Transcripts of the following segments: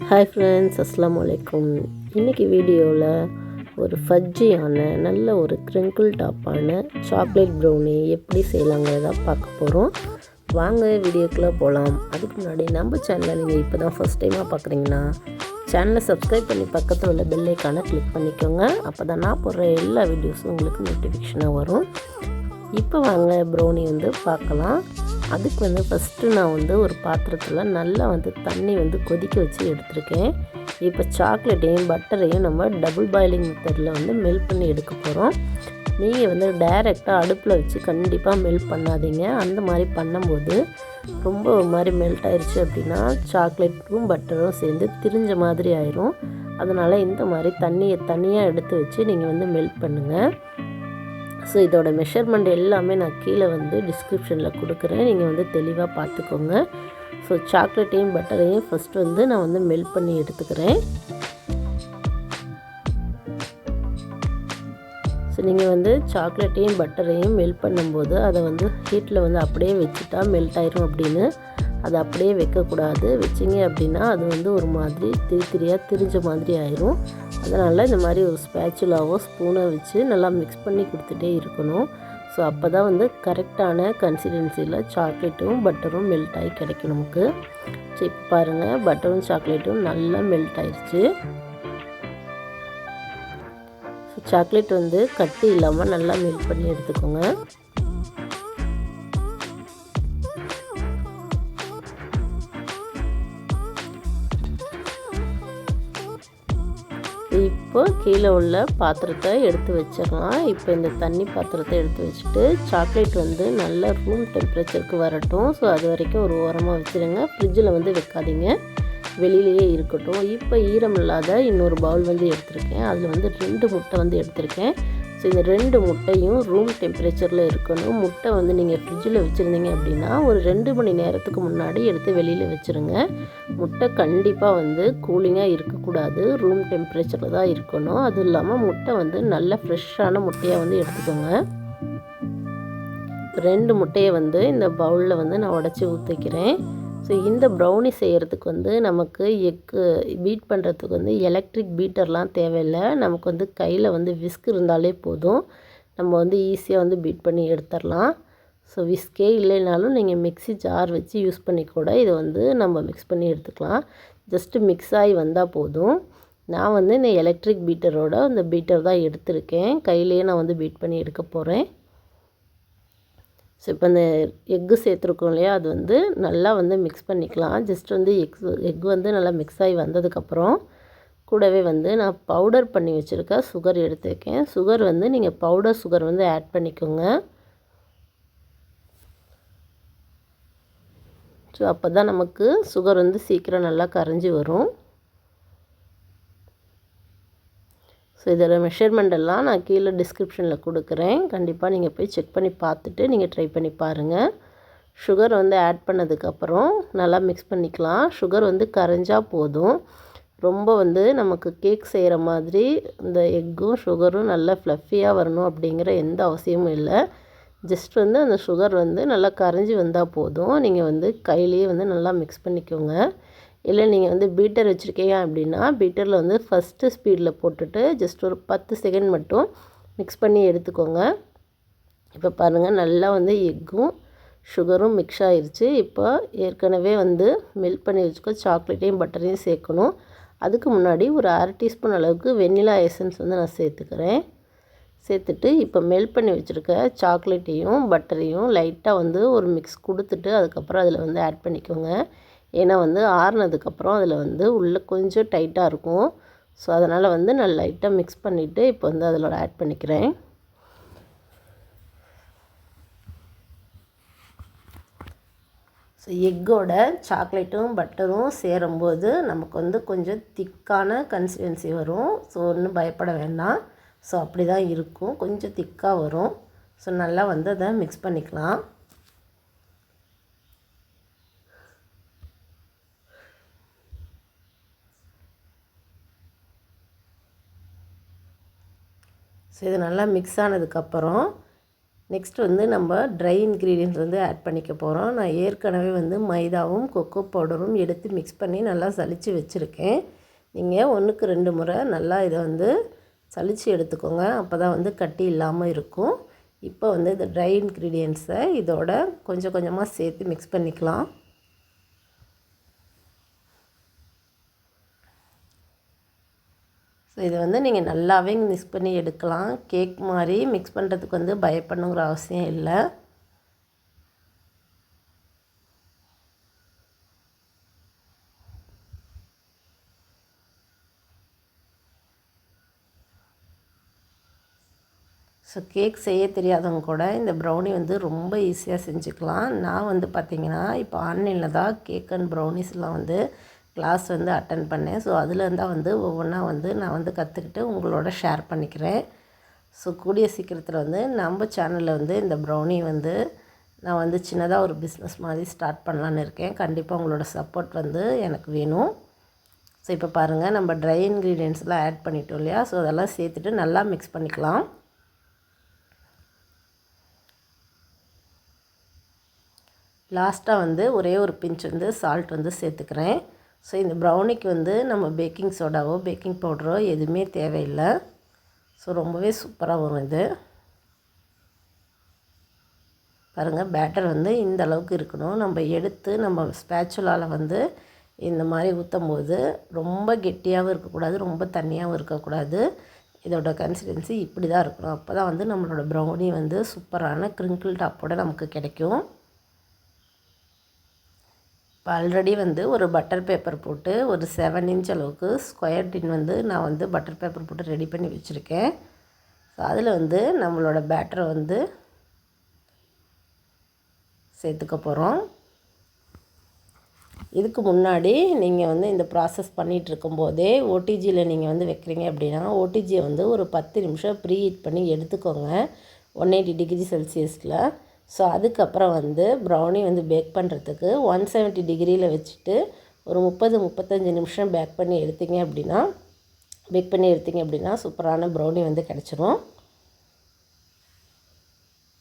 Hi friends, அஸ்ஸலாமு அலைக்கும். இன்றைக்கி வீடியோவில் ஒரு ஃபஜ்ஜியான நல்ல ஒரு க்ரிங்கிள் டாப்பான சாக்லேட் ப்ரௌனி எப்படி செய்யலாங்கிறத பார்க்க போகிறோம். வாங்க வீடியோக்குள்ளே போகலாம். அதுக்கு முன்னாடி நம்ம சேனலை நீங்கள் இப்போ தான் ஃபஸ்ட் டைமாக பார்க்குறீங்கன்னா சேனலை சப்ஸ்கிரைப் பண்ணி பக்கத்தில் உள்ள பெல் ஐக்கானை கிளிக் பண்ணிக்கோங்க. அப்போ தான் நான் போடுற எல்லா வீடியோஸும் உங்களுக்கு நோட்டிஃபிகேஷனாக வரும். இப்போ வாங்க ப்ரௌனி பார்க்கலாம். அதுக்கு ஃபஸ்ட்டு நான் ஒரு பாத்திரத்தில் நல்லா தண்ணி கொதிக்க வச்சு எடுத்திருக்கேன். இப்போ சாக்லேட்டையும் பட்டரையும் நம்ம டபுள் பாயிலிங் மெத்தடில் மெல்ட் பண்ணி எடுக்க போகிறோம். நீங்கள் டைரெக்டாக அடுப்பில் வச்சு கண்டிப்பாக மெல்ட் பண்ணாதீங்க. அந்த மாதிரி பண்ணும்போது ரொம்ப ஒரு மாதிரி மெல்ட் ஆயிடுச்சு அப்படின்னா சாக்லேட்டும் பட்டரும் சேர்ந்து திரிஞ்ச மாதிரி ஆயிரும். அதனால் இந்த மாதிரி தண்ணியை தனியாக எடுத்து வச்சு நீங்கள் மெல்ட் பண்ணுங்கள். ஸோ இதோட மெஷர்மெண்ட் எல்லாமே நான் கீழே டிஸ்கிரிப்ஷனில் கொடுக்குறேன். நீங்கள் தெளிவாக பார்த்துக்கோங்க. ஸோ சாக்லேட்டையும் பட்டரையும் ஃபஸ்ட்டு நான் மெல்ட் பண்ணி எடுத்துக்கிறேன். ஸோ நீங்கள் சாக்லேட்டையும் பட்டரையும் மெல்ட் பண்ணும்போது அதை ஹீட்டில் அப்படியே வச்சுட்டா மெல்ட் ஆயிரும் அப்படின்னு அதை அப்படியே வைக்கக்கூடாது. வச்சிங்க அப்படின்னா அது ஒரு மாதிரி திரியாக திரிஞ்ச மாதிரி ஆயிரும். அதனால் இந்த மாதிரி ஒரு ஸ்பேச்சுலாவோ ஸ்பூனை வச்சு நல்லா மிக்ஸ் பண்ணி கொடுத்துட்டே இருக்கணும். ஸோ அப்போ தான் கரெக்டான கன்சிஸ்டன்சியில் சாக்லேட்டும் பட்டரும் மெல்ட் ஆகி கிடைக்கும் நமக்கு. ஸோ இப்போ பாருங்கள், பட்டரும் சாக்லேட்டும் நல்லா மெல்ட் ஆயிடுச்சு. ஸோ சாக்லேட் கட்டி இல்லாமல் நல்லா மெல்ட் பண்ணி எடுத்துக்கோங்க. இப்போ கீழே உள்ள பாத்திரத்தை எடுத்து வச்சிடலாம். இப்போ இந்த தண்ணி பாத்திரத்தை எடுத்து வச்சுட்டு சாக்லேட் நல்ல ரூம் டெம்பரேச்சருக்கு வரட்டும். ஸோ அது வரைக்கும் ஒரு ஓரமாக வச்சுருங்க. ஃப்ரிட்ஜில் வைக்காதீங்க, வெளியிலேயே இருக்கட்டும். இப்போ ஈரம் இல்லாத இன்னொரு பவுல் எடுத்திருக்கேன். அதில் 2 முட்டை எடுத்திருக்கேன். ஸோ இந்த 2 முட்டையும் ரூம் டெம்பரேச்சரில் இருக்கணும். முட்டை நீங்கள் ஃப்ரிட்ஜில் வச்சுருந்தீங்க அப்படின்னா ஒரு 2 மணி நேரத்துக்கு முன்னாடி எடுத்து வெளியில் வச்சுருங்க. முட்டை கண்டிப்பாக கூலிங்காக இருக்கக்கூடாது, ரூம் டெம்பரேச்சரில் தான் இருக்கணும். அதுவும் இல்லாமல் முட்டை நல்ல ஃப்ரெஷ்ஷான முட்டையாக எடுத்துக்கோங்க. 2 முட்டையை இந்த பவுலில் நான் உடச்சி ஊற்றிக்கிறேன். ஸோ இந்த ப்ரௌனி செய்கிறதுக்கு நமக்கு எக்கு பீட் பண்ணுறதுக்கு எலக்ட்ரிக் பீட்டர்லாம் தேவையில்லை. நமக்கு கையில் விஸ்க் இருந்தாலே போதும். நம்ம ஈஸியாக பீட் பண்ணி எடுத்துடலாம். ஸோ விஸ்கே இல்லைனாலும் நீங்கள் மிக்ஸி ஜார் வச்சு யூஸ் பண்ணி கூட இதை நம்ம மிக்ஸ் பண்ணி எடுத்துக்கலாம். ஜஸ்ட்டு மிக்ஸ் ஆகி வந்தால் போதும். நான் இந்த எலக்ட்ரிக் பீட்டரோட இந்த பீட்டர் தான் எடுத்திருக்கேன். கையிலேயே நான் பீட் பண்ணி எடுக்க போகிறேன். ஸோ இப்போ இந்த எக்கு சேர்த்துருக்கோம் இல்லையா, அது நல்லா மிக்ஸ் பண்ணிக்கலாம். ஜஸ்ட் எக் நல்லா மிக்ஸ் ஆகி வந்ததுக்கப்புறம் கூடவே நான் பவுடர் பண்ணி வச்சுருக்க சுகர் எடுத்துருக்கேன். சுகர் நீங்கள் பவுடர் சுகர் ஆட் பண்ணிக்கோங்க. ஸோ அப்போ தான் நமக்கு சுகர் சீக்கிரம் நல்லா கரைஞ்சி வரும். ஸோ இதோட மெஷர்மெண்ட் எல்லாம் நான் கீழே டிஸ்கிரிப்ஷனில் கொடுக்குறேன். கண்டிப்பாக நீங்கள் போய் செக் பண்ணி பார்த்துட்டு நீங்கள் ட்ரை பண்ணி பாருங்கள். சுகர் ஆட் பண்ணதுக்கப்புறம் நல்லா மிக்ஸ் பண்ணிக்கலாம். சுகர் கரைஞ்சால் போதும். ரொம்ப நமக்கு கேக் செய்கிற மாதிரி இந்த எக்கும் சுகரும் நல்லா ஃப்ளஃபியாக வரணும் அப்படிங்கிற எந்த அவசியமும் இல்லை. ஜஸ்ட் அந்த சுகர் நல்லா கரைஞ்சி வந்தால் போதும். நீங்கள் கையிலேயே நல்லா மிக்ஸ் பண்ணிக்கோங்க. இல்லை நீங்கள் பீட்டர் வச்சுருக்கீங்க அப்படின்னா பீட்டரில் ஃபஸ்ட்டு ஸ்பீடில் போட்டுட்டு ஜஸ்ட் ஒரு 10 செகண்ட் மட்டும் மிக்ஸ் பண்ணி எடுத்துக்கோங்க. இப்போ பாருங்கள், நல்லா எக்கும் சுகரும் மிக்ஸ் ஆகிருச்சு. இப்போ ஏற்கனவே மெல்ட் பண்ணி வச்சுக்கோ சாக்லேட்டையும் பட்டரையும் சேர்க்கணும். அதுக்கு முன்னாடி ஒரு 1/2 டீஸ்பூன் அளவுக்கு வெண்ணிலா எசன்ஸ் நான் சேர்த்துக்கிறேன். சேர்த்துட்டு இப்போ மெல்ட் பண்ணி வச்சுருக்க சாக்லேட்டையும் பட்டரையும் லைட்டாக ஒரு மிக்ஸ் கொடுத்துட்டு அதுக்கப்புறம் அதில் ஆட் பண்ணிக்கோங்க. ஏன்னா ஆறுனதுக்கப்புறம் அதில் உள்ளே கொஞ்சம் டைட்டாக இருக்கும். ஸோ அதனால் நான் லைட்டாக மிக்ஸ் பண்ணிவிட்டு இப்போ அதில் ஆட் பண்ணிக்கிறேன். ஸோ எக்கோட சாக்லேட்டும் பட்டரும் சேரும்போது நமக்கு கொஞ்சம் திக்கான கன்சிஸ்டன்சி வரும். ஸோ ஒன்றும் பயப்பட வேண்டாம். ஸோ அப்படி தான் இருக்கும், கொஞ்சம் திக்காக வரும். ஸோ நல்லா அதை மிக்ஸ் பண்ணிக்கலாம். ஸோ இது நல்லா மிக்ஸ் ஆனதுக்கப்புறம் நெக்ஸ்ட் வந்து நம்ம ட்ரை இன்க்ரீடியன்ட்ஸ் வந்து ஆட் பண்ணிக்க போகிறோம். நான் ஏற்கனவே வந்து மைதாவும் கொக்கோ பவுடரும் எடுத்து மிக்ஸ் பண்ணி நல்லா சலித்து வச்சுருக்கேன். நீங்கள் 1க்கு 2 முறை நல்லா இதை வந்து சலித்து எடுத்துக்கோங்க. அப்போ தான் வந்து கட்டி இல்லாமல் இருக்கும். இப்போ வந்து இந்த ட்ரை இன்க்ரீடியன்ட்ஸை இதோட கொஞ்சம் கொஞ்சமாக சேர்த்து மிக்ஸ் பண்ணிக்கலாம். ஸோ இதை வந்து நீங்கள் நல்லாவே மிக்ஸ் பண்ணி எடுக்கலாம். கேக் மாதிரி மிக்ஸ் பண்ணுறதுக்கு வந்து பயப்படணுங்கிற அவசியம் இல்லை. ஸோ கேக் செய்ய தெரியாதவங்க கூட இந்த ப்ரௌனி வந்து ரொம்ப ஈஸியாக செஞ்சுக்கலாம். நான் வந்து பார்த்திங்கன்னா இப்போ ஆன்லைனில் தான் கேக் அண்ட் ப்ரௌனிஸ்லாம் வந்து கிளாஸ் வந்து அட்டன் பண்ணேன். ஸோ அதுலேருந்து தான் வந்து ஒவ்வொன்றா வந்து நான் வந்து கற்றுக்கிட்டு உங்களோட ஷேர் பண்ணிக்கிறேன். ஸோ கூடிய சீக்கிரத்தில் வந்து நம்ம சேனலில் வந்து இந்த ப்ரௌனி வந்து நான் வந்து சின்னதாக ஒரு பிஸ்னஸ் மாதிரி ஸ்டார்ட் பண்ணலான்னு இருக்கேன். கண்டிப்பாக உங்களோட சப்போர்ட் வந்து எனக்கு வேணும். ஸோ இப்போ பாருங்கள், நம்ம ட்ரை இன்க்ரீடியன்ட்ஸ்லாம் ஆட் பண்ணிட்டோம் இல்லையா? ஸோ அதெல்லாம் சேர்த்துட்டு நல்லா மிக்ஸ் பண்ணிக்கலாம். லாஸ்ட்டாக வந்து ஒரே ஒரு பிஞ்ச் வந்து சால்ட் வந்து சேர்த்துக்கிறேன். ஸோ இந்த ப்ரௌனிக்கு வந்து நம்ம பேக்கிங் சோடாவோ பேக்கிங் பவுடரோ எதுவுமே தேவையில்லை. ஸோ ரொம்பவே சூப்பராக வரும் இது. பாருங்கள், பேட்டர் வந்து இந்த அளவுக்கு இருக்கணும். நம்ம எடுத்து நம்ம ஸ்பேச்சுலாவில் வந்து இந்த மாதிரி ஊற்றும் போது ரொம்ப கெட்டியாகவும் இருக்கக்கூடாது, ரொம்ப தண்ணியாகவும் இருக்கக்கூடாது. இதோட கன்சிஸ்டன்சி இப்படி தான் இருக்கணும். அப்போ தான் வந்து நம்மளோட ப்ரௌனி வந்து சூப்பரான க்ரிங்கிள் டாப்போடு நமக்கு கிடைக்கும். இப்போ ஆல்ரெடி வந்து ஒரு பட்டர் பேப்பர் போட்டு ஒரு 7 இன்ச் அளவுக்கு ஸ்கொயர் டின் வந்து நான் வந்து பட்டர் பேப்பர் போட்டு ரெடி பண்ணி வச்சுருக்கேன். ஸோ அதில் வந்து நம்மளோட பேட்டரை வந்து சேர்த்துக்க போகிறோம். இதுக்கு முன்னாடி நீங்கள் வந்து இந்த ப்ராசஸ் பண்ணிகிட்டு இருக்கும்போதே ஓடிஜியில் நீங்கள் வந்து வைக்கிறீங்க அப்படின்னா ஓடிஜியை வந்து ஒரு 10 நிமிஷம் ப்ரீ ஹீட் பண்ணி எடுத்துக்கோங்க 180 டிகிரி செல்சியஸில். ஸோ அதுக்கப்புறம் வந்து ப்ரௌனி வந்து பேக் பண்ணுறதுக்கு 170 டிகிரியில் வச்சுட்டு ஒரு 30-35 நிமிஷம் பேக் பண்ணி எடுத்தீங்க அப்படின்னா சூப்பரான ப்ரௌனி வந்து கிடச்சிரும்.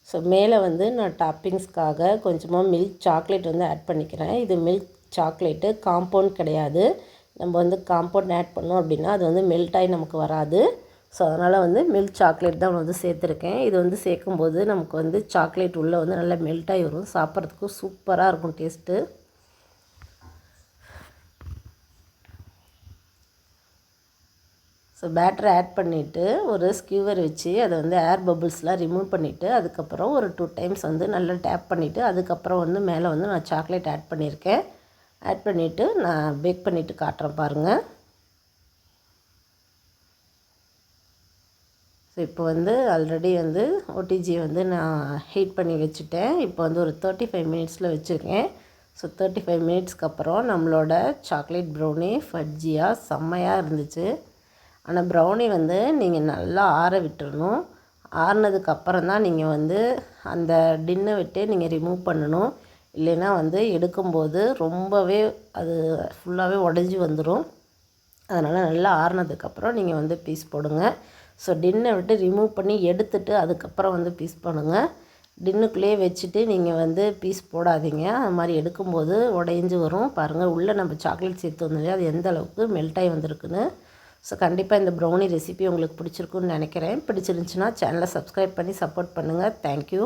ஸோ மேலே வந்து நான் டாப்பிங்ஸ்க்காக கொஞ்சமாக மில்க் சாக்லேட் வந்து ஆட் பண்ணிக்கிறேன். இது மில்க் சாக்லேட்டு காம்பவுண்ட் கிடையாது. நம்ம வந்து காம்பவுண்ட் ஆட் பண்ணோம் அப்படின்னா அது வந்து மெல்ட் ஆகி நமக்கு வராது. ஸோ அதனால் வந்து மில்க் சாக்லேட் தான் வந்து சேர்த்துருக்கேன். இது வந்து சேர்க்கும்போது நமக்கு வந்து சாக்லேட் உள்ளே வந்து நல்லா மெல்ட் ஆகி வரும். சாப்பிட்றதுக்கும் சூப்பராக இருக்கும் டேஸ்ட்டு. ஸோ பேட்டரை ஆட் பண்ணிவிட்டு ஒரு ஸ்கியூவர் வச்சு அதை வந்து ஏர் பபிள்ஸ்லாம் ரிமூவ் பண்ணிவிட்டு அதுக்கப்புறம் ஒரு 2 டைம்ஸ் வந்து நல்லா டேப் பண்ணிவிட்டு அதுக்கப்புறம் வந்து மேலே வந்து நான் சாக்லேட் ஆட் பண்ணியிருக்கேன். ஆட் பண்ணிவிட்டு நான் பேக் பண்ணிவிட்டு காட்டுறேன் பாருங்கள். ஸோ இப்போ வந்து ஆல்ரெடி வந்து ஓடிஜி வந்து நான் ஹீட் பண்ணி வச்சுட்டேன். இப்போ வந்து ஒரு 35 மினிட்ஸில் வச்சுருக்கேன். ஸோ 35 மினிட்ஸ்க்கு அப்புறம் நம்மளோட சாக்லேட் ப்ரௌனி ஃபட்ஜியாக செம்மையாக இருந்துச்சு. ஆனால் ப்ரௌனி வந்து நீங்கள் நல்லா ஆற விட்டுறணும். ஆறுனதுக்கப்புறம் தான் நீங்கள் வந்து அந்த டின்னை விட்டு நீங்கள் ரிமூவ் பண்ணணும். இல்லைன்னா வந்து எடுக்கும்போது ரொம்பவே அது ஃபுல்லாகவே உடஞ்சி வந்துடும். அதனால் நல்லா ஆறுனதுக்கப்புறம் நீங்கள் வந்து பீஸ் போடுங்க. ஸோ டின்னை விட்டு ரிமூவ் பண்ணி எடுத்துகிட்டு அதுக்கப்புறம் வந்து பீஸ் பண்ணுங்கள். டின்னுக்குள்ளேயே வச்சுட்டு நீங்கள் வந்து பீஸ் போடாதீங்க. அது மாதிரி எடுக்கும்போது உடைஞ்சி வரும். பாருங்கள், உள்ளே நம்ம சாக்லேட் சேர்த்து வந்தோம் அது எந்த அளவுக்கு மெல்ட் ஆகி வந்திருக்குன்னு. ஸோ கண்டிப்பாக இந்த ப்ரௌனி ரெசிபி உங்களுக்கு பிடிச்சிருக்குன்னு நினைக்கிறேன். பிடிச்சிருந்துச்சுன்னா சேனலை சப்ஸ்கிரைப் பண்ணி சப்போர்ட் பண்ணுங்கள். தேங்க்யூ.